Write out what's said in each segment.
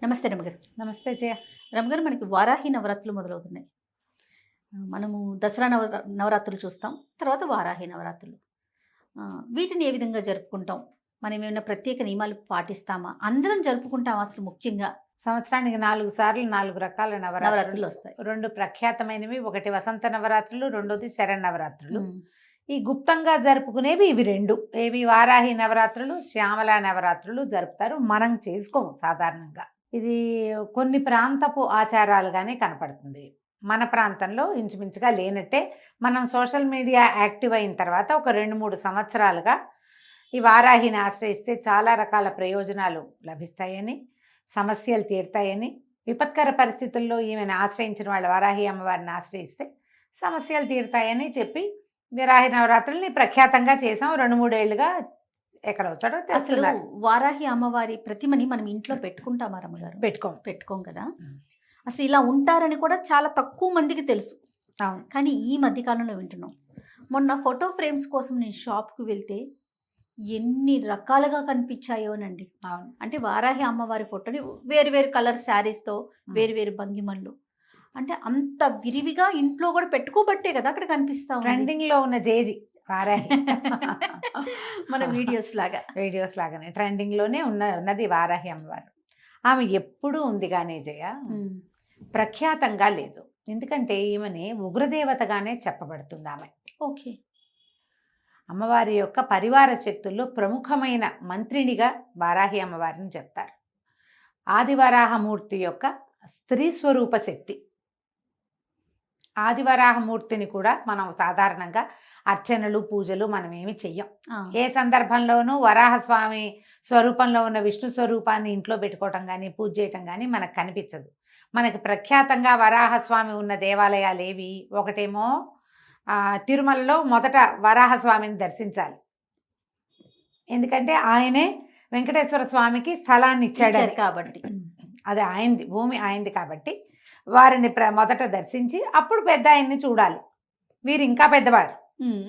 నమస్తే రమగారు. నమస్తే జయ. రమగారు, మనకి వారాహి నవరాత్రులు మొదలవుతున్నాయి. మనము దసరా నవరాత్రులు చూస్తాం. తర్వాత వారాహి నవరాత్రులు. వీటిని ఏ విధంగా జరుపుకుంటాం? మనం ఏమైనా ప్రత్యేక నియమాలు పాటిస్తామా? అందరం జరుపుకుంటాం అసలు ముఖ్యంగా? సంవత్సరానికి 4 సార్లు 4 రకాల నవరాత్రులు వస్తాయి. 2 ప్రఖ్యాతమైనవి. ఒకటి వసంత నవరాత్రులు, రెండోది శరన్నవరాత్రులు. ఉమ్. ఈ గుప్తంగా జరుపుకునేవి ఇవి 2. ఏవి? వారాహి నవరాత్రులు, శ్యామల నవరాత్రులు జరుపుతారు. మనం చేసుకోము సాధారణంగా. ఇది కొన్ని ప్రాంతపు ఆచారాలుగానే కనపడుతుంది. మన ప్రాంతంలో ఇంచుమించుగా లేనట్టే. మనం సోషల్ మీడియా యాక్టివ్ అయిన తర్వాత ఒక 2-3 సంవత్సరాలుగా ఈ వారాహిని ఆశ్రయిస్తే చాలా రకాల ప్రయోజనాలు లభిస్తాయని, సమస్యలు తీరుతాయని, విపత్కర పరిస్థితుల్లో ఈమెను ఆశ్రయించిన వాళ్ళు వారాహి అమ్మవారిని ఆశ్రయిస్తే సమస్యలు తీరుతాయని చెప్పి వారాహి నవరాత్రుల్ని ప్రఖ్యాతంగా చేసాం. 2-3 ఏళ్ళుగా ఎక్కడ వచ్చాడో అసలు తెలుస్తున్నారు. వారాహి అమ్మవారి ప్రతిమని మనం ఇంట్లో పెట్టుకుంటామా రమ్మగారు? పెట్టుకోం కదా. అసలు ఇలా ఉంటారని కూడా చాలా తక్కువ మందికి తెలుసు. అవును. కానీ ఈ మధ్యకాలంలో వింటున్నాం. మొన్న ఫోటో ఫ్రేమ్స్ కోసం నేను షాప్కి వెళ్తే ఎన్ని రకాలుగా కనిపించాయోనండి. అవును. అంటే వారాహి అమ్మవారి ఫోటోని వేరు వేరు కలర్ శారీస్తో, వేరు వేరు భంగిమల్లో, అంటే అంత విరివిగా ఇంట్లో కూడా పెట్టుకోబట్టే కదా అక్కడ కనిపిస్తా ఉంది. ట్రెండింగ్ లో ఉన్న జేజీ వారాహి. మన వీడియోస్ లాగానే ట్రెండింగ్ లోనే ఉన్నది వారాహి అమ్మవారు. ఆమె ఎప్పుడూ ఉంది కానీ జయ, ప్రఖ్యాతంగా లేదు. ఎందుకంటే ఈమెని ఉగ్రదేవతగానే చెప్పబడుతుంది ఆమె. ఓకే. అమ్మవారి యొక్క పరివార శక్తుల్లో ప్రముఖమైన మంత్రినిగా వారాహి అమ్మవారిని చెప్తారు. ఆదివరాహమూర్తి యొక్క స్త్రీ స్వరూప శక్తి. ఆదివరాహమూర్తిని కూడా మనం సాధారణంగా అర్చనలు, పూజలు మనం ఏమి చెయ్యం. ఏ సందర్భంలోనూ వరాహస్వామి స్వరూపంలో ఉన్న విష్ణు స్వరూపాన్ని ఇంట్లో పెట్టుకోవటం కానీ, పూజ చేయటం కానీ మనకు కనిపించదు. మనకి ప్రఖ్యాతంగా వరాహస్వామి ఉన్న దేవాలయాలు ఏవి? ఒకటేమో తిరుమలలో మొదట వరాహస్వామిని దర్శించాలి. ఎందుకంటే ఆయనే వెంకటేశ్వర స్వామికి స్థలాన్ని ఇచ్చాడు కాబట్టి, అది ఆయనది, భూమి ఆయనది కాబట్టి వారిని మొదట దర్శించి అప్పుడు పెద్ద ఆయన్ని చూడాలి. వీరు ఇంకా పెద్దవారు.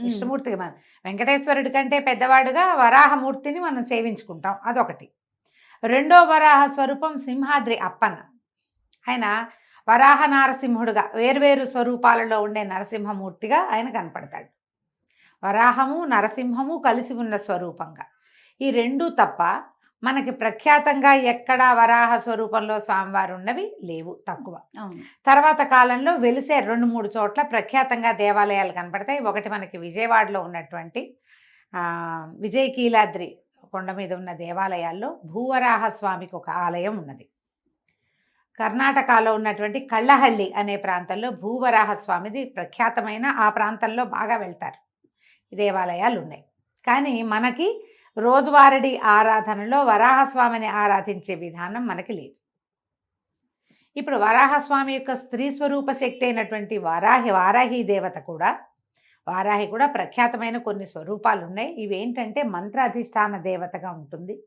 విష్ణుమూర్తికి మనం వెంకటేశ్వరుడి కంటే పెద్దవాడుగా వరాహమూర్తిని మనం సేవించుకుంటాం. అదొకటి. రెండో వరాహ స్వరూపం సింహాద్రి అప్పన్న. ఆయన వరాహ నారసింహుడుగా వేర్వేరు స్వరూపాలలో ఉండే నరసింహమూర్తిగా ఆయన కనపడతాడు. వరాహము నరసింహము కలిసి ఉన్న స్వరూపంగా. ఈ రెండు తప్ప మనకి ప్రఖ్యాతంగా ఎక్కడా వరాహ స్వరూపంలో స్వామివారు ఉన్నవి లేవు, తక్కువ. తర్వాత కాలంలో వెలిసే 2-3 చోట్ల ప్రఖ్యాతంగా దేవాలయాలు కనపడతాయి. ఒకటి మనకి విజయవాడలో ఉన్నటువంటి విజయకీలాద్రి కొండ మీద ఉన్న దేవాలయాల్లో భూవరాహ స్వామికి ఒక ఆలయం ఉన్నది. కర్ణాటకలో ఉన్నటువంటి కళ్ళహల్లి అనే ప్రాంతంలో భూవరాహ స్వామిది ప్రఖ్యాతమైన, ఆ ప్రాంతంలో బాగా వెళ్తారు. దేవాలయాలు ఉన్నాయి. కానీ మనకి రోజువారీ ఆరాధనలో వరాహస్వామిని ఆరాధించే విధానం మనకి లేదు. ఇప్పుడు వరాహస్వామి యొక్క స్త్రీ స్వరూప శక్తి అయినటువంటి వారాహి దేవత కూడా, వారాహి కూడా ప్రఖ్యాతమైన కొన్ని స్వరూపాలు ఉన్నాయి. ఇవేంటంటే మంత్రాధిష్టాన దేవతగా ఉంటుంది.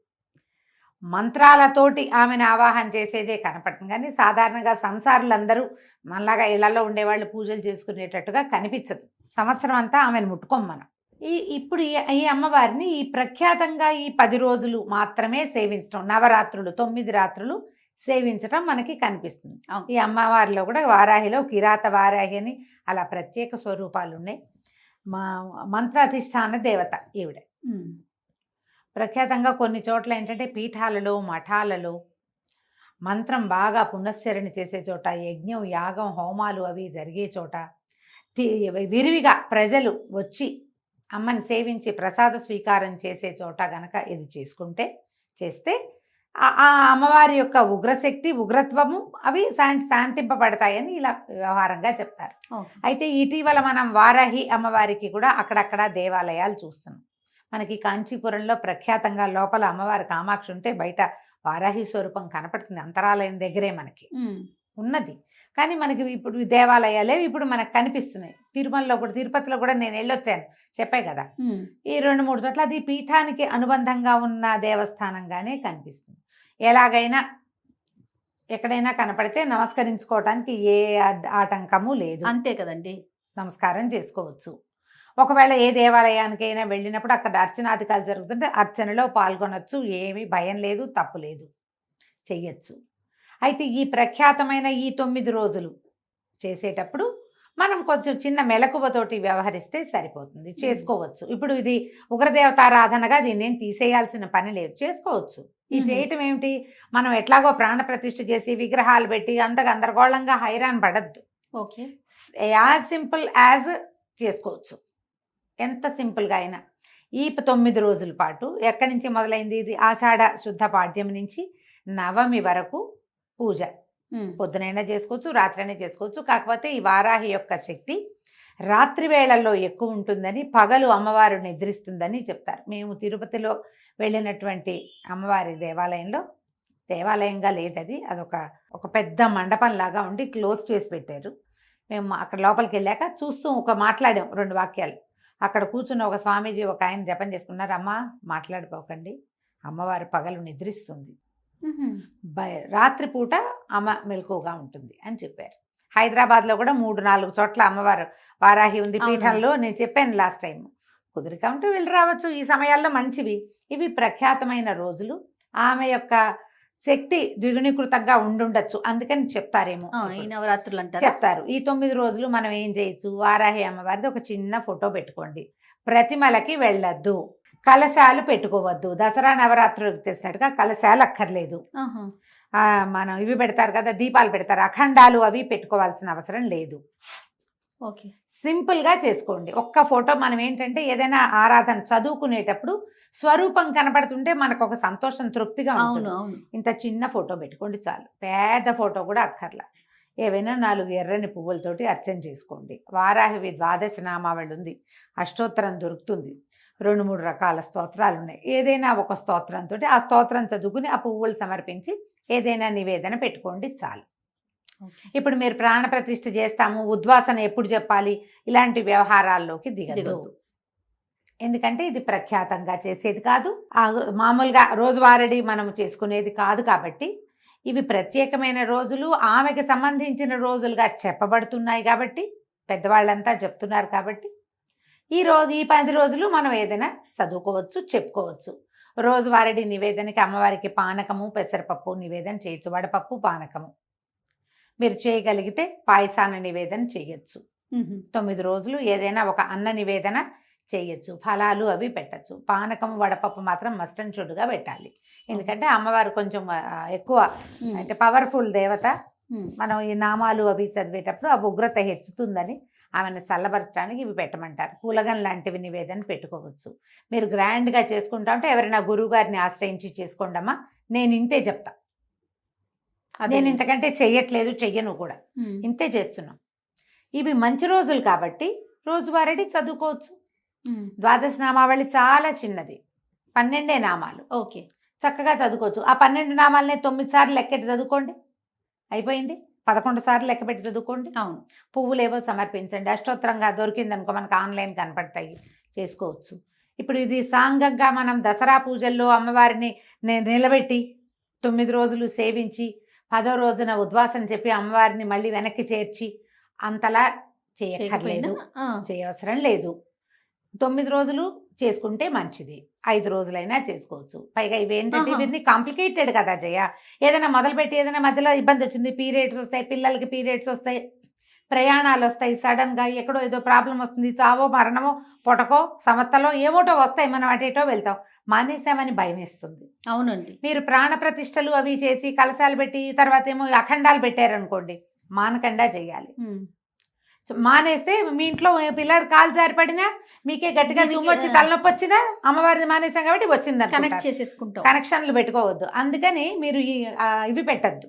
మంత్రాలతోటి ఆమెను ఆవాహన చేసేదే కనపడుతుంది. కానీ సాధారణంగా సంసారులందరూ మనలాగా ఇళ్లలో ఉండేవాళ్ళు పూజలు చేసుకునేటట్టుగా కనిపించదు. సంవత్సరం అంతా ఆమెను ముట్టుకోం మనం. ఇప్పుడు ఈ అమ్మవారిని ఈ ప్రఖ్యాతంగా ఈ 10 రోజులు మాత్రమే సేవించడం, నవరాత్రులు 9 రాత్రులు సేవించడం మనకి కనిపిస్తుంది. ఈ అమ్మవారిలో కూడా వారాహిలో కిరాత వారాహి అని అలా ప్రత్యేక స్వరూపాలు ఉన్నాయి. మంత్రాధిష్టాన దేవత ఈవిడ. ప్రఖ్యాతంగా కొన్ని చోట్ల ఏంటంటే పీఠాలలో, మఠాలలో మంత్రం బాగా పునశ్చరణ చేసే చోట, యజ్ఞం, యాగం, హోమాలు అవి జరిగే చోట విరివిగా ప్రజలు వచ్చి అమ్మని సేవించి ప్రసాద స్వీకారం చేసే చోట గనక ఇది చేస్తే ఆ అమ్మవారి యొక్క ఉగ్రశక్తి, ఉగ్రత్వము అవి శాంతింపబడతాయని ఇలా వ్యవహారంగా చెప్తారు. అయితే ఇటీవల మనం వారాహి అమ్మవారికి కూడా అక్కడక్కడ దేవాలయాలు చూస్తున్నాం. మనకి కాంచీపురంలో ప్రఖ్యాతంగా లోపల అమ్మవారి కామాక్షి ఉంటే బయట వారాహి స్వరూపం కనపడుతుంది. అంతరాలయం దగ్గరే మనకి ఉన్నది. కానీ మనకి ఇప్పుడు దేవాలయాలే ఇప్పుడు మనకు కనిపిస్తున్నాయి. తిరుమలలో కూడా, తిరుపతిలో కూడా నేను వెళ్ళొచ్చాను, చెప్పాయి కదా. ఈ 2-3 చోట్ల అది పీఠానికి అనుబంధంగా ఉన్న దేవస్థానంగానే కనిపిస్తుంది. ఎలాగైనా ఎక్కడైనా కనపడితే నమస్కరించుకోవటానికి ఏ ఆటంకము లేదు. అంతే కదండి, నమస్కారం చేసుకోవచ్చు. ఒకవేళ ఏ దేవాలయానికైనా వెళ్ళినప్పుడు అక్కడ అర్చనాధికారులు జరుగుతుంటే అర్చనలో పాల్గొనొచ్చు. ఏమీ భయం లేదు, తప్పు లేదు, చెయ్యొచ్చు. అయితే ఈ ప్రఖ్యాతమైన ఈ 9 రోజులు చేసేటప్పుడు మనం కొంచెం చిన్న మెలకువతోటి వ్యవహరిస్తే సరిపోతుంది, చేసుకోవచ్చు. ఇప్పుడు ఇది ఉగ్రదేవతారాధనగా దీన్ని ఏం తీసేయాల్సిన పని లేదు, చేసుకోవచ్చు. ఈ చేయటం ఏమిటి, మనం ఎట్లాగో ప్రాణ ప్రతిష్ఠ చేసి విగ్రహాలు పెట్టి అంత గందరగోళంగా హైరాన్ పడద్దు. ఓకే, యాజ్ సింపుల్ యాజ్ చేసుకోవచ్చు, ఎంత సింపుల్గా అయినా. ఈ 9 రోజుల పాటు ఎక్కడి నుంచి మొదలైంది, ఇది ఆషాఢ శుద్ధ పాడ్యం నుంచి నవమి వరకు పూజ. పొద్దునైనా చేసుకోవచ్చు, రాత్రైనా చేసుకోవచ్చు. కాకపోతే ఈ వారాహి యొక్క శక్తి రాత్రి వేళల్లో ఎక్కువ ఉంటుందని, పగలు అమ్మవారు నిద్రిస్తుందని చెప్తారు. మేము తిరుపతిలో వెళ్ళినటువంటి అమ్మవారి దేవాలయంగా లేదది, అదొక పెద్ద మండపం లాగా ఉండి క్లోజ్ చేసి పెట్టారు. మేము అక్కడ లోపలికి వెళ్ళాక చూస్తూ మాట్లాడాం 2 వాక్యాలు. అక్కడ కూర్చున్న ఒక స్వామీజీ ఒక ఆయన జపం చేసుకున్నారు. అమ్మ మాట్లాడిపోకండి, అమ్మవారు పగలు నిద్రిస్తుంది, రాత్రిపూట అమ్మ మెలకువగా ఉంటుంది అని చెప్పారు. హైదరాబాద్లో కూడా 3-4 చోట్ల అమ్మవారు వారాహి ఉంది పీఠంలో. నేను చెప్పాను లాస్ట్ టైం, కుదిరిక ఉంటే వెళ్ళి రావచ్చు. ఈ సమయాల్లో మంచివి. ఇవి ప్రఖ్యాతమైన రోజులు. ఆమె యొక్క శక్తి ద్విగుణీకృతంగా ఉండుండొచ్చు, అందుకని చెప్తారేమో ఈ నవరాత్రులు అంటారు. చెప్తారు. ఈ 9 రోజులు మనం ఏం చేయొచ్చు, వారాహి అమ్మవారిది ఒక చిన్న ఫోటో పెట్టుకోండి. ప్రతిమలకి వెళ్ళొద్దు, కలశాలు పెట్టుకోవద్దు. దసరా నవరాత్రులకు చేసినట్టుగా కలశాలు అక్కర్లేదు. మనం ఇవి పెడతారు కదా, దీపాలు పెడతారు, అఖండాలు అవి పెట్టుకోవాల్సిన అవసరం లేదు. ఓకే, సింపుల్గా చేసుకోండి. ఒక్క ఫోటో. మనం ఏంటంటే ఏదైనా ఆరాధన చదువుకునేటప్పుడు స్వరూపం కనపడుతుంటే మనకు ఒక సంతోషం, తృప్తిగా ఉంటుంది. ఇంత చిన్న ఫోటో పెట్టుకోండి చాలు, పెద్ద ఫోటో కూడా అక్కర్లా. ఏవైనా 4 ఎర్రని పువ్వులతోటి అర్చన చేసుకోండి. వారాహివి 12 నామావళి ఉంది, అష్టోత్తరం దొరుకుతుంది, 2-3 రకాల స్తోత్రాలు ఉన్నాయి. ఏదైనా ఒక స్తోత్రంతో ఆ స్తోత్రం చదువుకుని ఆ పువ్వులు సమర్పించి ఏదైనా నివేదన పెట్టుకోండి చాలు. ఇప్పుడు మీరు ప్రాణ ప్రతిష్ఠ చేస్తాము, ఉద్వాసన ఎప్పుడు చెప్పాలి, ఇలాంటి వ్యవహారాల్లోకి దిగదు. ఎందుకంటే ఇది ప్రఖ్యాతంగా చేసేది కాదు, మామూలుగా రోజువారీ మనం చేసుకునేది కాదు. కాబట్టి ఇవి ప్రత్యేకమైన రోజులు, ఆమెకి సంబంధించిన రోజులుగా చెప్పబడుతున్నాయి. కాబట్టి పెద్దవాళ్ళంతా చెప్తున్నారు. కాబట్టి ఈ 10 రోజులు మనం ఏదైనా చదువుకోవచ్చు, చెప్పుకోవచ్చు. రోజువారీ నివేదనకి అమ్మవారికి పానకము, పెసరపప్పు నివేదన చేయొచ్చు, వడపప్పు, పానకము. మీరు చేయగలిగితే పాయసాన నివేదన చేయొచ్చు. 9 రోజులు ఏదైనా ఒక అన్న నివేదన చేయొచ్చు, ఫలాలు అవి పెట్టచ్చు. పానకం, వడపప్పు మాత్రం మస్ట్ అండ్ షుడ్గా పెట్టాలి. ఎందుకంటే అమ్మవారు కొంచెం ఎక్కువ అంటే పవర్ఫుల్ దేవత. మనం ఈ నామాలు అవి చదివేటప్పుడు ఆ ఉగ్రత హెచ్చుతుందని ఆమెను చల్లబరచడానికి ఇవి పెట్టమంటారు. పూలగన్ లాంటివి నివేదన పెట్టుకోవచ్చు. మీరు గ్రాండ్గా చేసుకుంటా ఉంటే ఎవరైనా గురువు గారిని ఆశ్రయించి చేసుకోండమ్మా, నేను ఇంతే చెప్తా, నేను ఇంతకంటే చెయ్యట్లేదు, చెయ్యను కూడా, ఇంతే చేస్తున్నాం. ఇవి మంచి రోజులు కాబట్టి రోజువారీ చదువుకోవచ్చు. 12 నామావళి చాలా చిన్నది, 12 నామాలు. ఓకే, చక్కగా చదువుకోవచ్చు. ఆ 12 నామాలనే 9 సార్లు లెక్కెట్టి చదువుకోండి, అయిపోయింది. 11 సార్లు లెక్క పెట్టి చదువుకోండి. అవును, పువ్వులు ఏవో సమర్పించండి. అష్టోత్తరంగా దొరికిందనుకో మనకు ఆన్లైన్ కనపడతాయి, చేసుకోవచ్చు. ఇప్పుడు ఇది సాంగంగా మనం దసరా పూజల్లో అమ్మవారిని నిలబెట్టి 9 రోజులు సేవించి 10వ రోజున ఉద్వాసన చెప్పి అమ్మవారిని మళ్ళీ వెనక్కి చేర్చి అంతలా చేయక్కర్లేదు, చేయవసరం లేదు. 9 రోజులు చేసుకుంటే మంచిది, 5 రోజులైనా చేసుకోవచ్చు. పైగా ఇవేంటంటే ఇవన్నీ కాంప్లికేటెడ్ కదా జయ. ఏదైనా మొదలుపెట్టి ఏదైనా మధ్యలో ఇబ్బంది వచ్చింది, పీరియడ్స్ వస్తాయి, పిల్లలకి పీరియడ్స్ వస్తాయి, ప్రయాణాలు వస్తాయి, సడన్గా ఎక్కడో ఏదో ప్రాబ్లం వస్తుంది, చావో మరణమో పొటకో సమత్తలో ఏమోటో వస్తాయి, మనం అటేటో వెళ్తాం, మానేసామని భయం వేస్తుంది. అవునండి. మీరు ప్రాణ ప్రతిష్టలు అవి చేసి కలశాలు పెట్టి తర్వాత ఏమో అఖండాలు పెట్టారనుకోండి, మానకుండా చేయాలి. మానేస్తే మీ ఇంట్లో పిల్లలు కాలు జారిపడినా, మీకే గట్టిగా దుమ్మొచ్చి తలనొప్పి వచ్చినా అమ్మవారిని మానేసాం కాబట్టి వచ్చింది, కనెక్ట్ చేసేసుకుంటాం. కనెక్షన్లు పెట్టుకోవద్దు. అందుకని మీరు ఇవి పెట్టద్దు,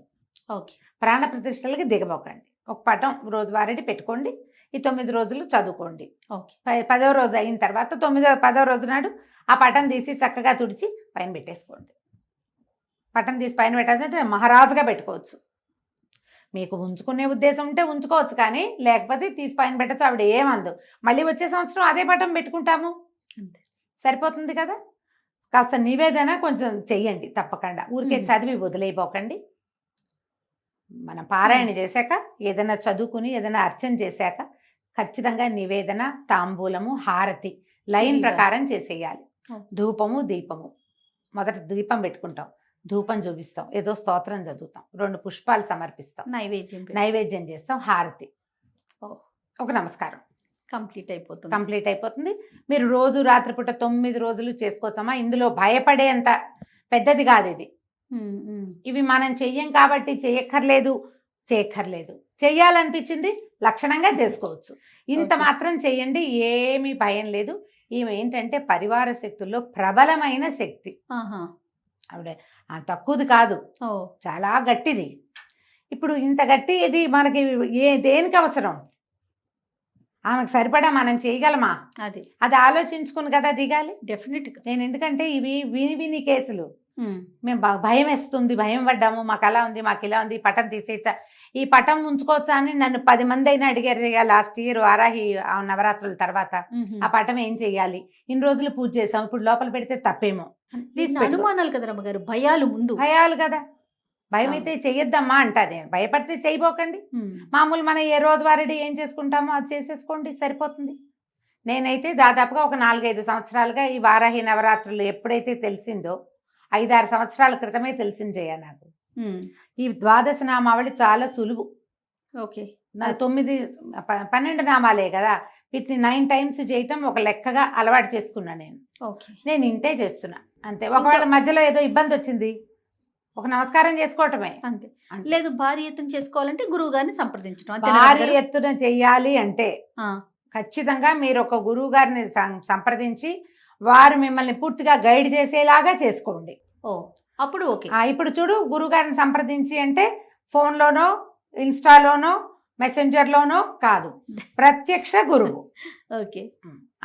ఓకే, ప్రాణ ప్రతిష్టలకి దిగబోకండి. ఒక పటం రోజువారీ పెట్టుకోండి, ఈ 9 రోజులు చదువుకోండి. ఓకే, 10వ రోజు అయిన తర్వాత 10వ రోజు నాడు ఆ పటం తీసి చక్కగా తుడిచి పైన పెట్టేసుకోండి. పటం తీసి పైన పెట్టాలంటే మహారాజుగా పెట్టుకోవచ్చు. మీకు ఉంచుకునే ఉద్దేశం ఉంటే ఉంచుకోవచ్చు, కానీ లేకపోతే తీసి పైన పెట్టచ్చు, ఆవిడ ఏమందు. మళ్ళీ వచ్చే సంవత్సరం అదే పటం పెట్టుకుంటాము, అంతే, సరిపోతుంది కదా. కాస్త నివేదన కొంచెం చెయ్యండి తప్పకుండా, ఊరికే చదివి వదిలేయపోకండి. మనం పారాయణ చేశాక ఏదైనా చదువుకుని ఏదైనా అర్చన చేశాక ఖచ్చితంగా నివేదన, తాంబూలము, హారతి లైన్ ప్రకారం చేసేయాలి. ధూపము, దీపము, మొదట దీపం పెట్టుకుంటాం, ధూపం చూపిస్తాం, ఏదో స్తోత్రం చదువుతాం, 2 పుష్పాలు సమర్పిస్తాం, నైవేద్యం నైవేద్యం చేస్తాం, హారతి, ఓ. ఒక నమస్కారం, కంప్లీట్ అయిపోతుంది. కంప్లీట్ అయిపోతుంది. మీరు రోజు రాత్రిపూట 9 రోజులు చేసుకోవచ్చమ్మా. ఇందులో భయపడేంత పెద్దది కాదు ఇది. ఇవి మనం చెయ్యం కాబట్టి చేయక్కర్లేదు, చెయ్యాలనిపించింది లక్షణంగా చేసుకోవచ్చు. ఇంత Okay. మాత్రం చెయ్యండి, ఏమీ భయం లేదు. ఈమె ఏంటంటే పరివార శక్తుల్లో ప్రబలమైన శక్తి. ఆహా. ఆవిడ తక్కువది కాదు, ఓ. చాలా గట్టిది. ఇప్పుడు ఇంత గట్టి ఇది మనకి దేనికి అవసరం? ఆమెకు సరిపడా మనం చేయగలమా? అది అది ఆలోచించుకుని కదా దిగాలి. డెఫినెట్ గా. నేను ఎందుకంటే ఇవి విని కేసులు, మేము భయం వేస్తుంది, భయం పడ్డాము, మాకు అలా ఉంది, మాకు ఇలా ఉంది, ఈ పటం తీసేయచ్చా, ఈ పటం ఉంచుకోవచ్చా అని నన్ను 10 మంది అయినా అడిగారు. లాస్ట్ ఇయర్ వారాహి నవరాత్రుల తర్వాత ఆ పటం ఏం చెయ్యాలి, ఇన్ని రోజులు పూజ చేసాం, ఇప్పుడు లోపల పెడితే తప్పేమో, అనుమానాలు కదా రమ్మగారు, భయాలు ముందు. భయాలు కదా. భయం అయితే చెయ్యొద్దమ్మా అంటా నేను. భయపడితే చేయబోకండి. మామూలు మనం ఏ రోజువారీ ఏం చేసుకుంటామో అది చేసేసుకోండి, సరిపోతుంది. నేనైతే దాదాపుగా ఒక 4-5 సంవత్సరాలుగా ఈ వారాహి నవరాత్రులు ఎప్పుడైతే తెలిసిందో, 5-6 సంవత్సరాల క్రితమే తెలిసింది జయ నాకు. ఈ ద్వాదశ నామావళి చాలా సులువు. ఓకే. 12 నామాలే కదా, వీటిని 9 టైమ్స్ చేయటం ఒక లెక్కగా అలవాటు చేసుకున్నా నేను. ఓకే. నేను ఇంతే చేస్తున్నా అంతే. ఒకవేళ మధ్యలో ఏదో ఇబ్బంది వచ్చింది, ఒక నమస్కారం చేసుకోవటమే అంతే. లేదు భారీ ఎత్తున చేసుకోవాలంటే గురువు గారిని సంప్రదించడం. భారీ ఎత్తున చెయ్యాలి అంటే ఖచ్చితంగా మీరు ఒక గురువు గారిని సంప్రదించి వారు మిమ్మల్ని పూర్తిగా గైడ్ చేసేలాగా చేసుకోండి. ఓ, అప్పుడు ఓకే. ఇప్పుడు చూడు, గురువు గారిని సంప్రదించి అంటే ఫోన్లోనో ఇన్స్టాలోనో మెసెంజర్లోనో కాదు, ప్రత్యక్ష గురువు. ఓకే.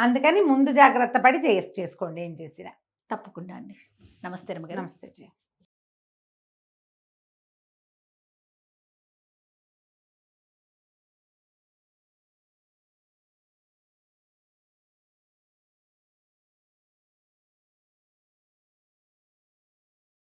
అందుకని ముందు జాగ్రత్త పడి చేసుకోండి ఏం చేసినా. తప్పకుండా అండి. నమస్తే రమ్మగారు. నమస్తే జయ.